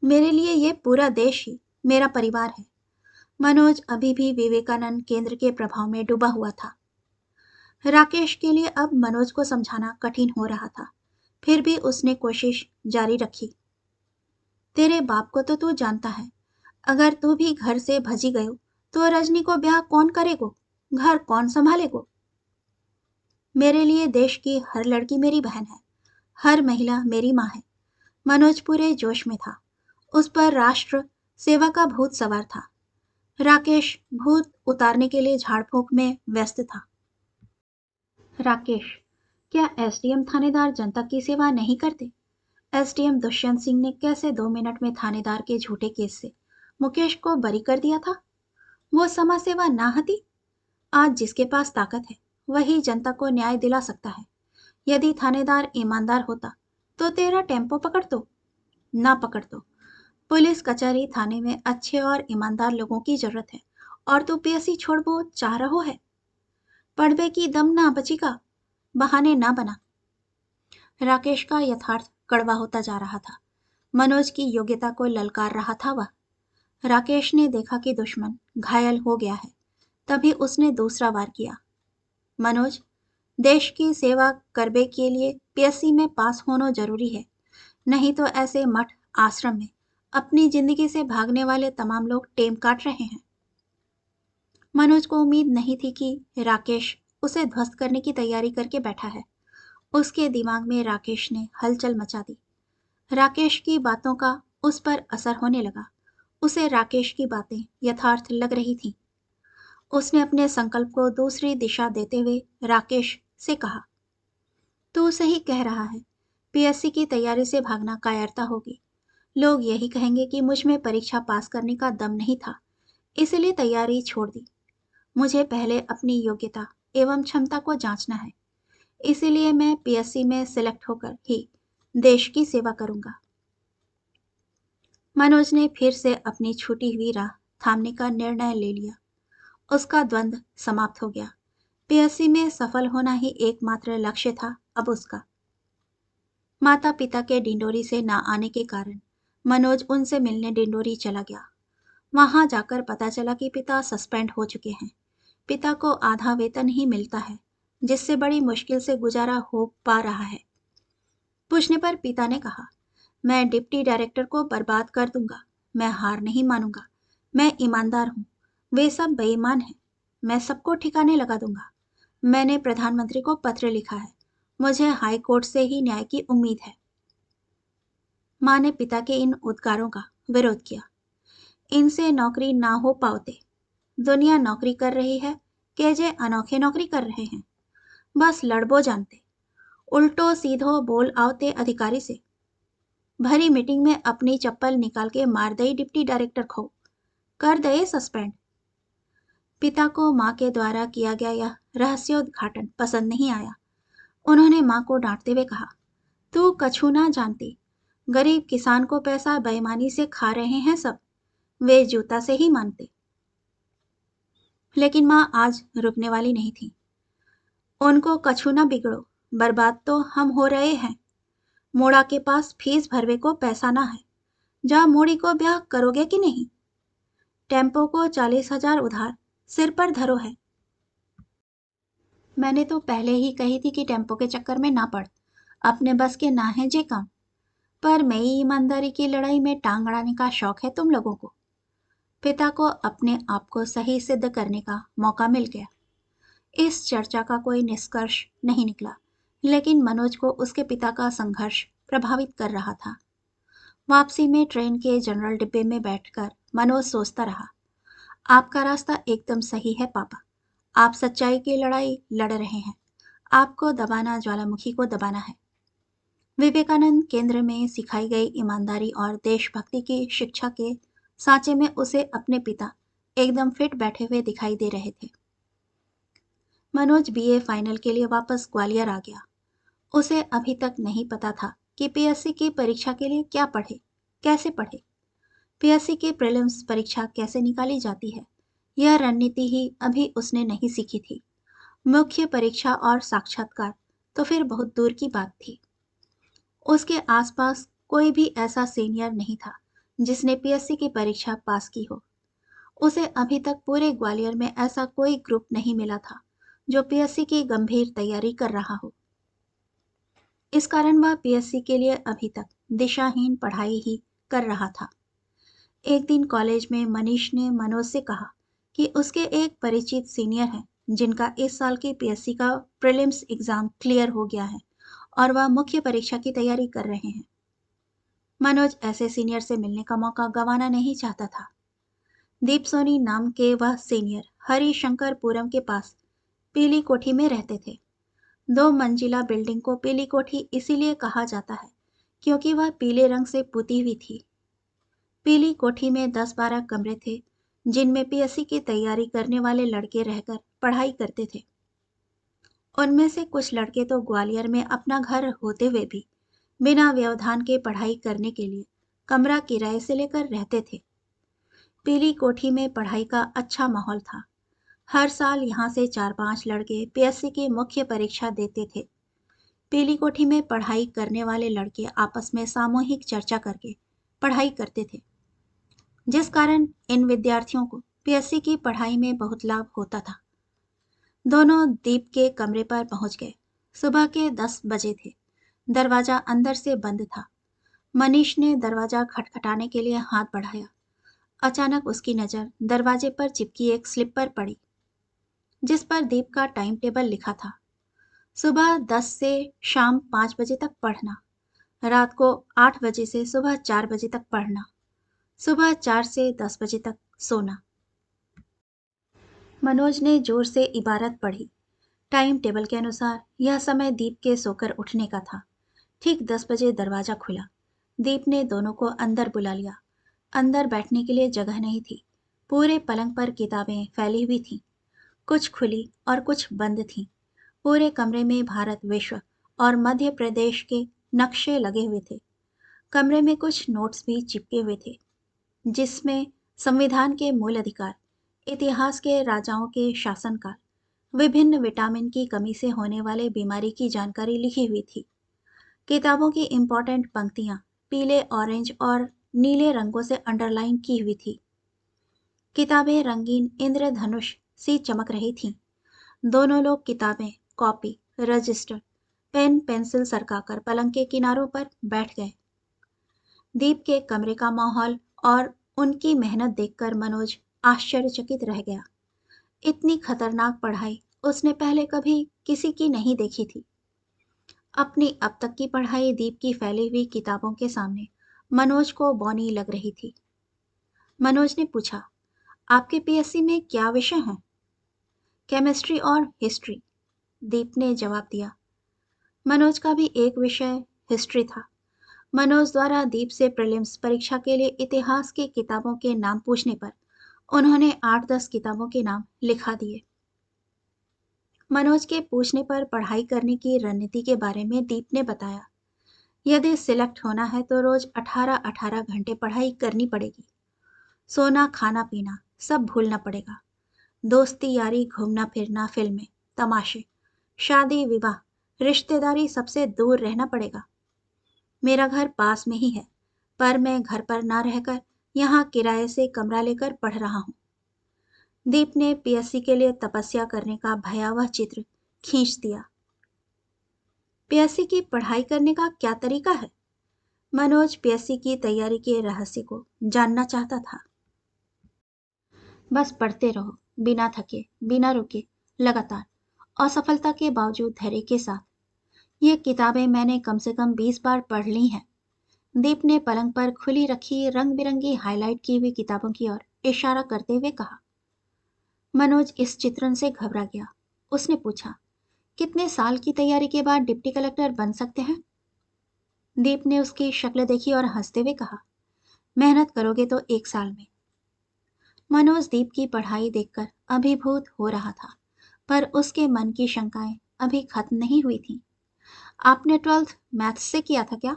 मेरे लिए ये पूरा देश ही मेरा परिवार है। मनोज अभी भी विवेकानंद केंद्र के प्रभाव में डूबा हुआ था। राकेश के लिए अब मनोज को समझाना कठिन हो रहा था, फिर भी उसने कोशिश जारी रखी। तेरे बाप को तो तू जानता है, अगर तू भी घर से भजी गयो तो रजनी को ब्याह कौन करेगो, घर कौन संभालेगो? मेरे लिए देश की हर लड़की मेरी बहन है, हर महिला मेरी माँ है। मनोज पूरे जोश में था। उस पर राष्ट्र सेवा का भूत सवार था। राकेश भूत उतारने के लिए झाड़ फूंक में व्यस्त था। राकेश, क्या एसडीएम थानेदार जनता की सेवा नहीं करते? एसडीएम दुष्यंत सिंह ने कैसे 2 मिनट में थानेदार के झूठे केस से मुकेश को बरी कर दिया था? वो समाज सेवा ना हती? आज जिसके पास ताकत है वही जनता को न्याय दिला सकता है। यदि थानेदार ईमानदार होता तो तेरा टेम्पो पकड़ दो, ना पकड़ दो, पुलिस कचहरी थाने में अच्छे और ईमानदार लोगों की जरूरत है, और तू पीएससी छोड़बो चाह रहो है। पढ़वे की दम ना बची का, बहाने ना बना। राकेश का यथार्थ कड़वा होता जा रहा था। मनोज की योग्यता को ललकार रहा था वह। राकेश ने देखा कि दुश्मन घायल हो गया है, तभी उसने दूसरा वार किया। मनोज, देश की सेवा करने के लिए पीएससी में पास होना जरूरी है, नहीं तो ऐसे मठ आश्रम में अपनी जिंदगी से भागने वाले तमाम लोग टेम काट रहे हैं। मनोज को उम्मीद नहीं थी कि राकेश उसे ध्वस्त करने की तैयारी करके बैठा है। उसके दिमाग में राकेश ने हलचल मचा दी। राकेश की बातों का उस पर असर होने लगा। उसे राकेश की बातें यथार्थ लग रही थीं। उसने अपने संकल्प को दूसरी दिशा देते हुए राकेश से कहा, तू सही कह रहा है, पीएससी की तैयारी से भागना कायरता होगी। लोग यही कहेंगे कि मुझ में परीक्षा पास करने का दम नहीं था, इसलिए तैयारी छोड़ दी। मुझे पहले अपनी योग्यता एवं क्षमता को जांचना है, इसीलिए मैं पीएससी में सिलेक्ट होकर ही देश की सेवा करूंगा। मनोज ने फिर से अपनी छूटी हुई राह थामने का निर्णय ले लिया। उसका द्वंद्व समाप्त हो गया। पीएससी में सफल होना ही एकमात्र लक्ष्य था अब उसका। माता पिता के डिंडोरी से ना आने के कारण मनोज उनसे मिलने डिंडोरी चला गया। वहां जाकर पता चला कि पिता सस्पेंड हो चुके हैं। पिता को आधा वेतन ही मिलता है, जिससे बड़ी मुश्किल से गुजारा हो पा रहा है। पूछने पर पिता ने कहा, मैं डिप्टी डायरेक्टर को बर्बाद कर दूंगा। मैं हार नहीं मानूंगा। मैं ईमानदार हूं, वे सब बेईमान हैं। मैं सबको ठिकाने लगा दूंगा। मैंने प्रधानमंत्री को पत्र लिखा है। मुझे हाई कोर्ट से ही न्याय की उम्मीद है। मां ने पिता के इन उद्गारों का विरोध किया। इनसे नौकरी ना हो पाओते। दुनिया नौकरी कर रही है, केजे अनोखे नौकरी कर रहे हैं। बस लड़बो जानते, उल्टो सीधो बोल आवते अधिकारी से। भरी मीटिंग में अपनी चप्पल निकाल के मार दई डिप्टी डायरेक्टर को, कर दे सस्पेंड। पिता को मां के द्वारा किया गया यह रहस्योद्घाटन पसंद नहीं आया। उन्होंने मां को डांटते हुए कहा, तू कछु ना जानती। गरीब किसान को पैसा बेईमानी से खा रहे हैं सब। वे जूता से ही मानते। लेकिन मां आज रुकने वाली नहीं थी। उनको कछु ना बिगड़ो, बर्बाद तो हम हो रहे हैं। मोड़ा के पास फीस भरवे को पैसा ना है। जा मोड़ी को ब्याह करोगे कि नहीं? टेम्पो को 40,000 उधार सिर पर धरो है। मैंने तो पहले ही कही थी कि टेम्पो के चक्कर में ना पड़। अपने बस के ना है जे काम। पर मई ईमानदारी की लड़ाई में टांग अड़ाने का शौक है तुम लोगों को। पिता को अपने आप को सही सिद्ध करने का मौका मिल गया। इस चर्चा का कोई निष्कर्ष नहीं निकला, लेकिन मनोज को उसके पिता का संघर्ष प्रभावित कर रहा था। वापसी में ट्रेन के जनरल डिब्बे में बैठकर मनोज सोचता रहा, आपका रास्ता एकदम सही है पापा। आप सच्चाई की लड़ाई लड़ रहे हैं। आपको दबाना ज्वालामुखी को दबाना है। विवेकानंद केंद्र में सिखाई गई ईमानदारी और देशभक्ति की शिक्षा के सांचे में उसे अपने पिता एकदम फिट बैठे हुए दिखाई दे रहे थे। मनोज बीए फाइनल के लिए वापस ग्वालियर आ गया। उसे अभी तक नहीं पता था कि पीएससी की परीक्षा के लिए क्या पढ़े, कैसे पढ़े। पीएससी की प्रीलिम्स परीक्षा कैसे निकाली जाती है, यह रणनीति ही अभी उसने नहीं सीखी थी। मुख्य परीक्षा और साक्षात्कार तो फिर बहुत दूर की बात थी। उसके आसपास कोई भी ऐसा सीनियर नहीं था जिसने पीएससी की परीक्षा पास की हो। उसे अभी तक पूरे ग्वालियर में ऐसा कोई ग्रुप नहीं मिला था जो पीएससी की गंभीर तैयारी कर रहा हो। इस कारण वह पीएससी के लिए अभी तक दिशाहीन पढ़ाई ही कर रहा था। एक दिन कॉलेज में मनीष ने मनोज से कहा कि उसके एक परिचित सीनियर हैं जिनका इस साल की पीएससी का प्रीलिम्स एग्जाम क्लियर हो गया है और वह मुख्य परीक्षा की तैयारी कर रहे हैं। मनोज ऐसे सीनियर से मिलने का मौका गंवाना नहीं चाहता था। दीप सोनी नाम के वह सीनियर हरिशंकरपुरम के पास पीली कोठी में रहते थे। 2 मंजिला बिल्डिंग को पीली कोठी इसीलिए कहा जाता है क्योंकि वह पीले रंग से पुती हुई थी। पीली कोठी में 10-12 कमरे थे जिनमें पीएससी की तैयारी करने वाले लड़के रहकर पढ़ाई करते थे। उनमें से कुछ लड़के तो ग्वालियर में अपना घर होते हुए भी बिना व्यवधान के पढ़ाई करने के लिए कमरा किराए से लेकर रहते थे। पीली कोठी में पढ़ाई का अच्छा माहौल था। हर साल यहाँ से 4-5 लड़के पीएससी की मुख्य परीक्षा देते थे। पीली कोठी में पढ़ाई करने वाले लड़के आपस में सामूहिक चर्चा करके पढ़ाई करते थे, जिस कारण इन विद्यार्थियों को पीएससी की पढ़ाई में बहुत लाभ होता था। दोनों दीप के कमरे पर पहुंच गए। सुबह के 10 बजे थे। दरवाजा अंदर से बंद था। मनीष ने दरवाजा खटखटाने के लिए हाथ बढ़ाया। अचानक उसकी नज़र दरवाजे पर चिपकी एक स्लिप पर पड़ी, जिस पर दीप का टाइम टेबल लिखा था। सुबह 10 से शाम 5 बजे तक पढ़ना, रात को 8 बजे से सुबह 4 बजे तक पढ़ना, सुबह 4 से 10 बजे तक सोना। मनोज ने जोर से इबारत पढ़ी। टाइम टेबल के अनुसार यह समय दीप के सोकर उठने का था। ठीक 10 बजे दरवाजा खुला। दीप ने दोनों को अंदर बुला लिया। अंदर बैठने के लिए जगह नहीं थी। पूरे पलंग पर किताबें फैली हुई थीं। कुछ खुली और कुछ बंद थीं। पूरे कमरे में भारत, विश्व और मध्य प्रदेश के नक्शे लगे हुए थे। कमरे में कुछ नोट्स भी चिपके हुए थे, जिसमें संविधान के मूल अधिकार, इतिहास के राजाओं के शासनकाल, विभिन्न विटामिन की कमी से होने वाले बीमारी की जानकारी लिखी हुई थी। किताबों की इम्पोर्टेंट पंक्तियां पीले, ऑरेंज और नीले रंगों से अंडरलाइन की हुई थी। किताबें रंगीन इंद्रधनुष सी चमक रही थीं। दोनों लोग किताबें, कॉपी, रजिस्टर, पेन, पेंसिल सरकाकर पलंग के किनारों पर बैठ गए। दीप के कमरे का माहौल और उनकी मेहनत देखकर मनोज आश्चर्यचकित रह गया। इतनी खतरनाक पढ़ाई उसने पहले कभी किसी की नहीं देखी थी। अपनी अब तक की पढ़ाई दीप की फैली हुई किताबों के सामने मनोज को बौनी लग रही थी। मनोज ने पूछा, आपके पीएससी में क्या विषय हैं? केमिस्ट्री और हिस्ट्री, दीप ने जवाब दिया। मनोज का भी एक विषय हिस्ट्री था। मनोज द्वारा दीप से प्रीलिम्स परीक्षा के लिए इतिहास की किताबों के नाम पूछने पर उन्होंने 8-10 किताबों के नाम लिखा दिए। मनोज के पूछने पर पढ़ाई करने की रणनीति के बारे में दीप ने बताया, यदि सिलेक्ट होना है तो रोज 18-18 घंटे पढ़ाई करनी पड़ेगी। सोना, खाना पीना सब भूलना पड़ेगा। दोस्ती यारी, घूमना फिरना, फिल्में, तमाशे, शादी विवाह, रिश्तेदारी सबसे दूर रहना पड़ेगा। मेरा घर पास में ही है, पर मैं घर पर ना रहकर यहाँ किराए से कमरा लेकर पढ़ रहा हूँ। दीप ने पीएससी के लिए तपस्या करने का भयावह चित्र खींच दिया। पीएससी की पढ़ाई करने का क्या तरीका है? मनोज पीएससी की तैयारी के रहस्य को जानना चाहता था। बस पढ़ते रहो, बिना थके, बिना रुके, लगातार, असफलता के बावजूद धैर्य के साथ। ये किताबें मैंने कम से कम 20 बार पढ़ ली हैं। दीप ने पलंग पर खुली रखी रंग बिरंगी हाईलाइट की हुई किताबों की ओर इशारा करते हुए कहा। मनोज इस चित्रण से घबरा गया। उसने पूछा, कितने साल की तैयारी के बाद डिप्टी कलेक्टर बन सकते हैं? दीप ने उसकी शक्ल देखी और हंसते हुए कहा, मेहनत करोगे तो 1 साल में। मनोज दीप की पढ़ाई देखकर अभिभूत हो रहा था, पर उसके मन की शंकाएं अभी खत्म नहीं हुई थीं। आपने 12th मैथ्स से किया था क्या?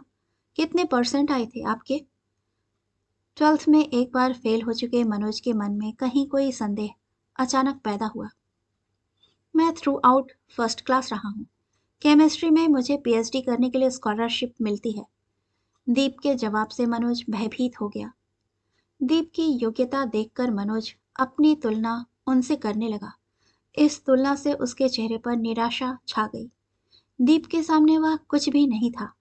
कितने परसेंट आए थे आपके? 12th में एक बार फेल हो चुके मनोज के मन में कहीं कोई संदेह अचानक पैदा हुआ। मैं थ्रू आउट फर्स्ट क्लास रहा हूँ। केमिस्ट्री में मुझे पीएचडी करने के लिए स्कॉलरशिप मिलती है। दीप के जवाब से मनोज भयभीत हो गया। दीप की योग्यता देखकर मनोज अपनी तुलना उनसे करने लगा। इस तुलना से उसके चेहरे पर निराशा छा गई। दीप के सामने वह कुछ भी नहीं था।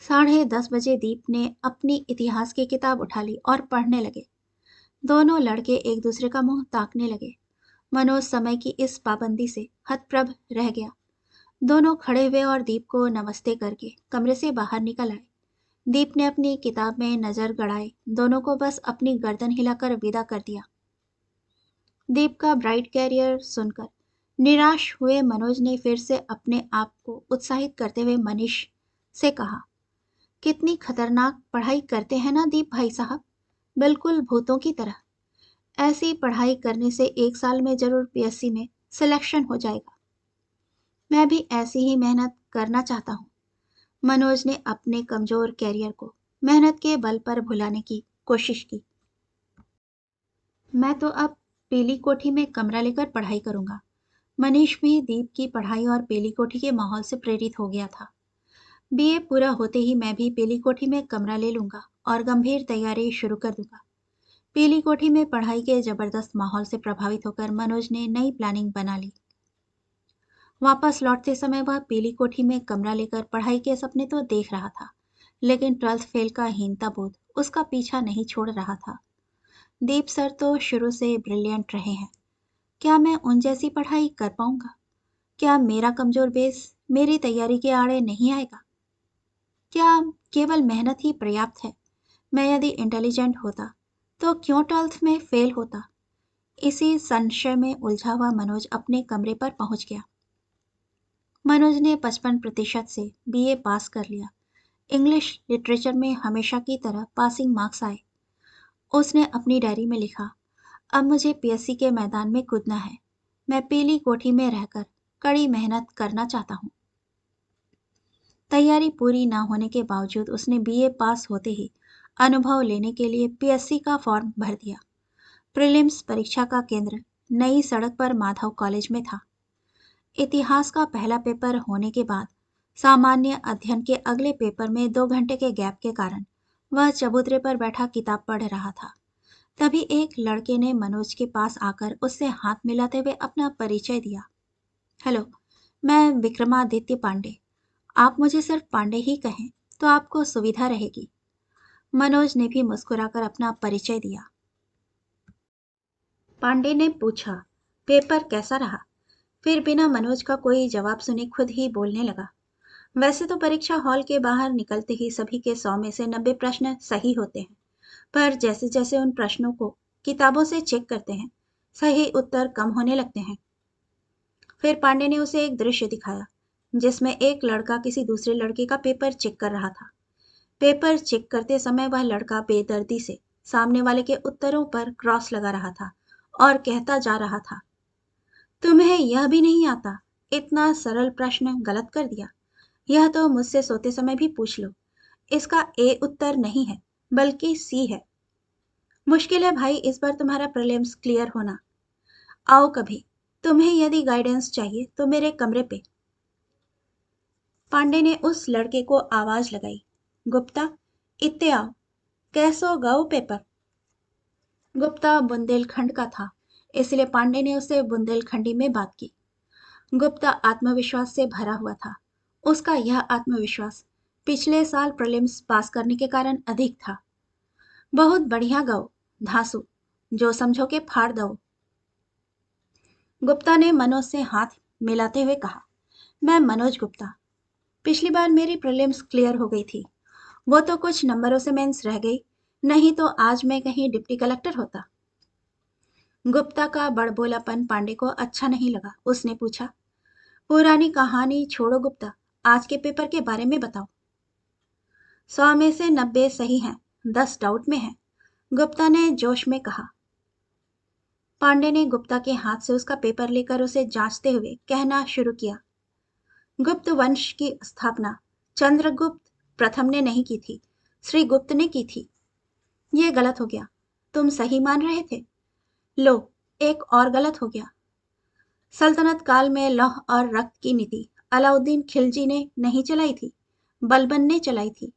10:30 बजे दीप ने अपनी इतिहास की किताब उठा ली और पढ़ने लगे। दोनों लड़के एक दूसरे का मुंह ताकने लगे। मनोज समय की इस पाबंदी से हतप्रभ रह गया। दोनों खड़े हुए और दीप को नमस्ते करके कमरे से बाहर निकल आए। दीप ने अपनी किताब में नजर गड़ाए दोनों को बस अपनी गर्दन हिलाकर विदा कर दिया। दीप का ब्राइट कैरियर सुनकर निराश हुए मनोज ने फिर से अपने आप को उत्साहित करते हुए मनीष से कहा, कितनी खतरनाक पढ़ाई करते हैं ना दीप भाई साहब, बिल्कुल भूतों की तरह। ऐसी पढ़ाई करने से 1 साल में जरूर पीएससी में सिलेक्शन हो जाएगा। मैं भी ऐसी ही मेहनत करना चाहता हूँ। मनोज ने अपने कमजोर कैरियर को मेहनत के बल पर भुलाने की कोशिश की। मैं तो अब पीली कोठी में कमरा लेकर पढ़ाई करूंगा। मनीष भी दीप की पढ़ाई और पीली कोठी के माहौल से प्रेरित हो गया था। बीए पूरा होते ही मैं भी पीली कोठी में कमरा ले लूंगा और गंभीर तैयारी शुरू कर दूंगा। पीली कोठी में पढ़ाई के जबरदस्त माहौल से प्रभावित होकर मनोज ने नई प्लानिंग बना ली। वापस लौटते समय वह पीली कोठी में कमरा लेकर पढ़ाई के सपने तो देख रहा था, लेकिन 12th फेल का हीनता बोध उसका पीछा नहीं छोड़ रहा था। दीप सर तो शुरू से ब्रिलियंट रहे हैं। क्या मैं उन जैसी पढ़ाई कर पाऊंगा? क्या मेरा कमजोर बेस मेरी तैयारी के आड़े नहीं आएगा? क्या केवल मेहनत ही पर्याप्त है? मैं यदि इंटेलिजेंट होता तो क्यों 12th में फेल होता? इसी संशय में उलझा हुआ मनोज अपने कमरे पर पहुंच गया। मनोज ने 55% से बीए पास कर लिया। इंग्लिश लिटरेचर में हमेशा की तरह पासिंग मार्क्स आए। उसने अपनी डायरी में लिखा, अब मुझे पीएससी के मैदान में कूदना है। मैं पीली कोठी में रहकर कड़ी मेहनत करना चाहता हूँ। तैयारी पूरी न होने के बावजूद उसने बीए पास होते ही अनुभव लेने के लिए पीएससी का फॉर्म भर दिया। प्रीलिम्स परीक्षा का केंद्र नई सड़क पर माधव कॉलेज में था। इतिहास का पहला पेपर होने के बाद सामान्य अध्ययन के अगले पेपर में 2 घंटे के गैप के कारण वह चबूतरे पर बैठा किताब पढ़ रहा था। तभी एक लड़के ने मनोज के पास आकर उससे हाथ मिलाते हुए अपना परिचय दिया। हेलो, मैं विक्रमादित्य पांडे। आप मुझे सिर्फ पांडे ही कहें तो आपको सुविधा रहेगी। मनोज ने भी मुस्कुराकर अपना परिचय दिया। पांडे ने पूछा, पेपर कैसा रहा? फिर बिना मनोज का कोई जवाब सुने खुद ही बोलने लगा। वैसे तो परीक्षा हॉल के बाहर निकलते ही सभी के 100 में से 90 प्रश्न सही होते हैं, पर जैसे जैसे उन प्रश्नों को किताबों से चेक करते हैं, सही उत्तर कम होने लगते हैं। फिर पांडे ने उसे एक दृश्य दिखाया, जिसमें एक लड़का किसी दूसरे लड़के का पेपर चेक कर रहा था। पेपर चेक करते समय वह लड़का बेदर्दी से सामने वाले के उत्तरों पर क्रॉस लगा रहा था और कहता जा रहा था, तुम्हें यह भी नहीं आता? इतना सरल प्रश्न गलत कर दिया। यह तो मुझसे सोते समय भी पूछ लो। इसका ए उत्तर नहीं है, बल्कि सी है। मुश्किल है भाई इस बार तुम्हारा प्रीलिम्स क्लियर होना। आओ कभी, तुम्हें यदि गाइडेंस चाहिए तो मेरे कमरे पे। पांडे ने उस लड़के को आवाज लगाई, गुप्ता, इत्ते आओ, कैसो गओ पेपर? गुप्ता बुंदेलखंड का था, इसलिए पांडे ने उससे बुंदेलखंडी में बात की। गुप्ता आत्मविश्वास से भरा हुआ था। उसका यह आत्मविश्वास पिछले साल प्रीलिम्स पास करने के कारण अधिक था। बहुत बढ़िया गओ, धांसू, जो समझो के फाड़ दो। गुप्ता ने मनोज से हाथ मिलाते हुए कहा, मैं मनोज गुप्ता। पिछली बार मेरी प्रीलिम्स क्लियर हो गई थी। वो तो कुछ नंबरों से मेंस रह गई, नहीं तो आज मैं कहीं डिप्टी कलेक्टर होता। गुप्ता का बड़बोलापन पांडे को अच्छा नहीं लगा। उसने पूछा, पुरानी कहानी छोड़ो गुप्ता, आज के पेपर के बारे में बताओ। 100 में से 90 सही हैं, 10 डाउट में हैं, गुप्ता ने जोश में कहा। पांडे ने गुप्ता के हाथ से उसका पेपर लेकर उसे जांचते हुए कहना शुरू किया, गुप्त वंश की स्थापना चंद्रगुप्त प्रथम ने नहीं की थी, श्री गुप्त ने की थी। ये गलत हो गया, तुम सही मान रहे थे। लो, एक और गलत हो गया। सल्तनत काल में लौह और रक्त की नीति अलाउद्दीन खिलजी ने नहीं चलाई थी, बलबन ने चलाई थी।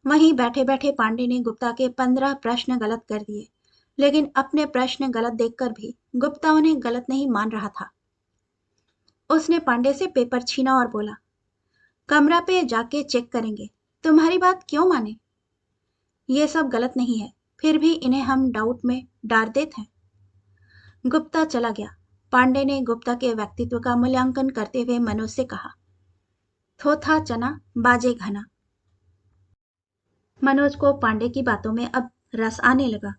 वहीं बैठे बैठे पांडे ने गुप्ता के 15 प्रश्न गलत कर दिए, लेकिन अपने प्रश्न गलत देखकर भी गुप्ता उन्हें गलत नहीं मान रहा था। उसने पांडे से पेपर छीना और बोला, कमरा पे जाके चेक करेंगे, तुम्हारी बात क्यों माने? ये सब गलत नहीं है, फिर भी इन्हें हम डाउट में डाल देते हैं। गुप्ता चला गया। पांडे ने गुप्ता के व्यक्तित्व का मूल्यांकन करते हुए मनोज से कहा, थोथा चना बाजे घना। मनोज को पांडे की बातों में अब रस आने लगा।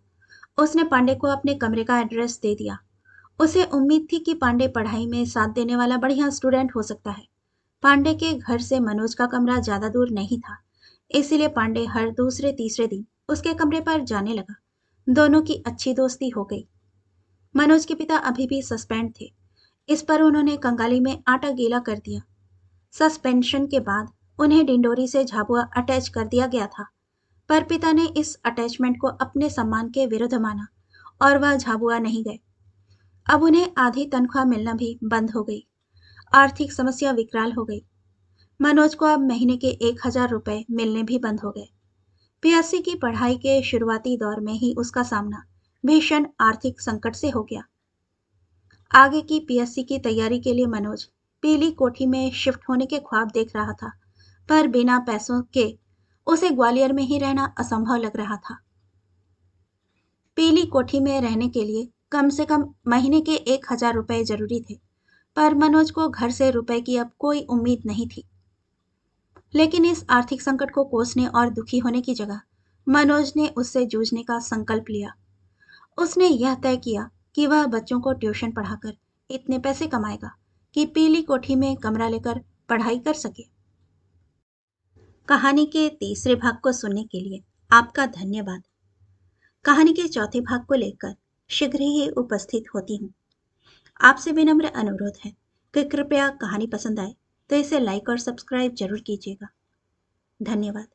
उसने पांडे को अपने कमरे का एड्रेस दे दिया। उसे उम्मीद थी कि पांडे पढ़ाई में साथ देने वाला बढ़िया स्टूडेंट हो सकता है। पांडे के घर से मनोज का कमरा ज्यादा दूर नहीं था, इसीलिए पांडे हर दूसरे तीसरे दिन उसके कमरे पर जाने लगा। दोनों की अच्छी दोस्ती हो गई। मनोज के पिता अभी भी सस्पेंड थे, इस पर उन्होंने कंगाली में आटा गीला कर दिया। सस्पेंशन के बाद उन्हें डिंडोरी से झाबुआ अटैच कर दिया गया था। पर पिता ने इस अटैचमेंट को अपने सम्मान के विरुद्ध माना और वह झाबुआ नहीं गए। अब उन्हें आधी तनख्वाह मिलना भी बंद हो गई। आर्थिक समस्या विकराल हो गई। मनोज को अब महीने के 1,000 रुपए मिलने भी बंद हो गए। पीएससी की पढ़ाई के शुरुआती दौर में ही उसका सामना भीषण आर्थिक संकट से हो गया। आगे की पीएससी की तैयारी के लिए मनोज पीली कोठी में शिफ्ट होने के ख्वाब देख रहा था, पर बिना पैसों के उसे ग्वालियर में ही रहना असंभव लग रहा था। पीली कोठी में रहने के लिए कम से कम महीने के 1,000 रुपए जरूरी थे, पर मनोज को घर से रुपए की अब कोई उम्मीद नहीं थी। लेकिन इस आर्थिक संकट को कोसने और दुखी होने की जगह मनोज ने उससे जूझने का संकल्प लिया। उसने यह तय किया कि वह बच्चों को ट्यूशन पढ़ाकर इतने पैसे कमाएगा कि पीली कोठी में कमरा लेकर पढ़ाई कर सके। कहानी के तीसरे भाग को सुनने के लिए आपका धन्यवाद। कहानी के चौथे भाग को लेकर शीघ्र ही उपस्थित होती हूँ। आपसे विनम्र अनुरोध है कि कृपया कहानी पसंद आए तो इसे लाइक और सब्सक्राइब जरूर कीजिएगा। धन्यवाद।